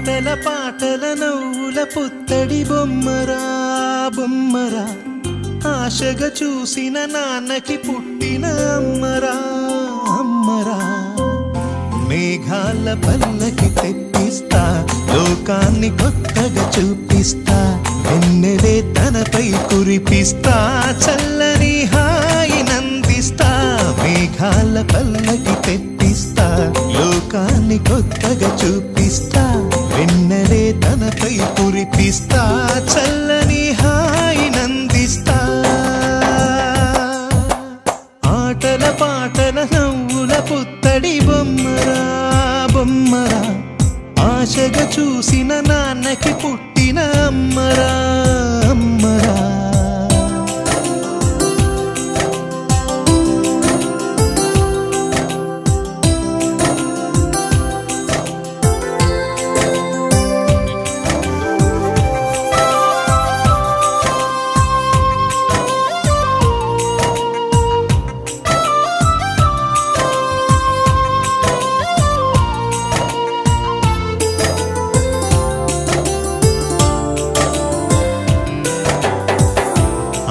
ఆటల పాటల నవ్వుల పుత్తడి బొమ్మరా బొమ్మరా ఆశగా చూసిన నాన్నకి పుట్టిన అమ్మరా అమ్మరా మేఘాల పల్లకి తెప్పిస్తా లోకాన్ని కొత్తగా చూపిస్తా వెన్నెలే తనపై కురిపిస్తా చల్లని హాయి నందిస్తా మేఘాల పల్లకి తెప్పిస్తా లోకాన్ని కొత్తగా చూపిస్తా వెన్నెలే తనపై కురిపిస్తా చల్లని హాయి నందిస్తా ఆటల పాటల నవ్వుల పుత్తడి బొమ్మరా బొమ్మరా ఆశగా చూసిన నాన్నకి పుట్టిన అమ్మరా అమ్మరా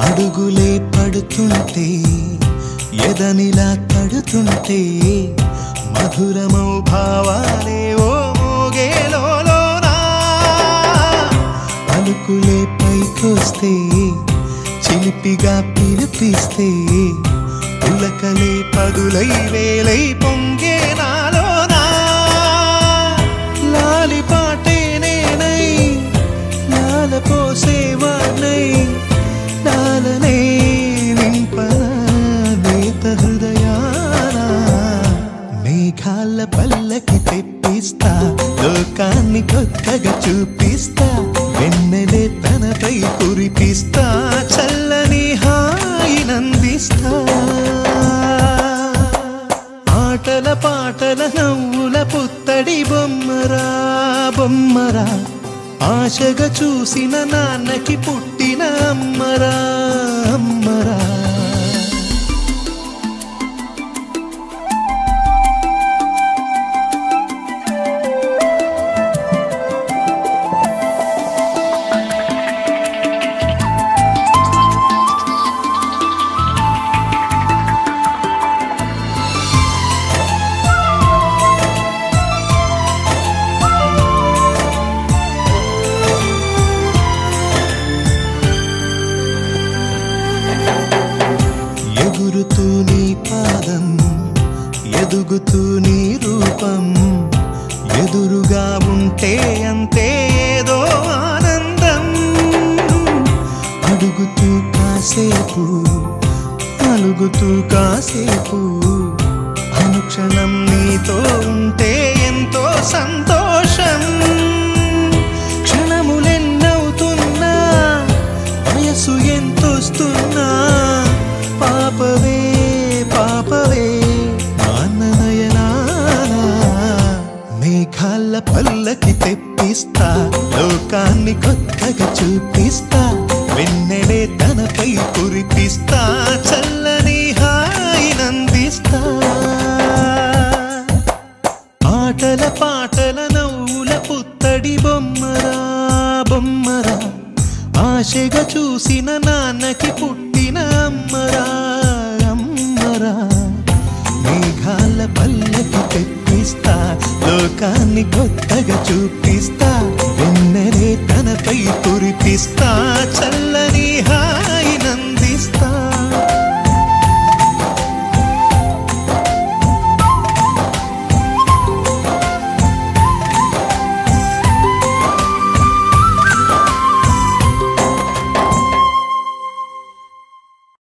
అడుగులే పడుతుంటే ఎదనిలా తడుతుంటే మధురమౌ భావాలే ఓ మోగేలోనా పలుకులే పైకొస్తే చిలిపిగా పిలిపిస్తే పులకలే పదులై వేలై పొంగే నాలోనా లాలి పాటే నేనై లాల పోసేవాణ్ణై లాలనే నింపనా నేత హృదయానా మేఘాల పల్లకి తెప్పిస్తా లోకాన్ని కొత్తగా చూపిస్తా వెన్నెలే తనపై కురిపిస్తా చల్లని హాయి నందిస్తా ఆటల పాటల నవ్వుల పుత్తడి బొమ్మరా బొమ్మరా ఆశగా చూసిన నాన్నకి పుట్టిన అమ్మరా అమ్మరా ఎగురుతూ నీ పాదం ఎదుగుతూ నీ రూపం ఎదురుగా ఉంటే అంతే ఏదో ఆనందం అడుగుతూ కాసేపు అలుగుతూ కాసేపు అనుక్షణం నీతో ఉంటే ఎంతో సంతోషం క్షణములెన్నవుతున్నా వయసు ఎంతొస్తున్నా పాపవే పాపవే నాన్ననయనానా మేఘాల పల్లకి తెప్పిస్తా లోకాన్ని కొత్తగా చూపిస్తా వెన్నెలే తనపై కురిపిస్తా చల్లని హాయి నందిస్తా ఆటల పాటల నవ్వుల పుత్తడి బొమ్మరా బొమ్మరా ఆశగా చూసిన నాన్నకి పుట్టిన అమ్మరా అమ్మరా మేఘాల పల్లకి తెప్పిస్తా లోకాన్ని కొత్తగా చూపిస్తా వెన్నెలే తనపై కురిపిస్తా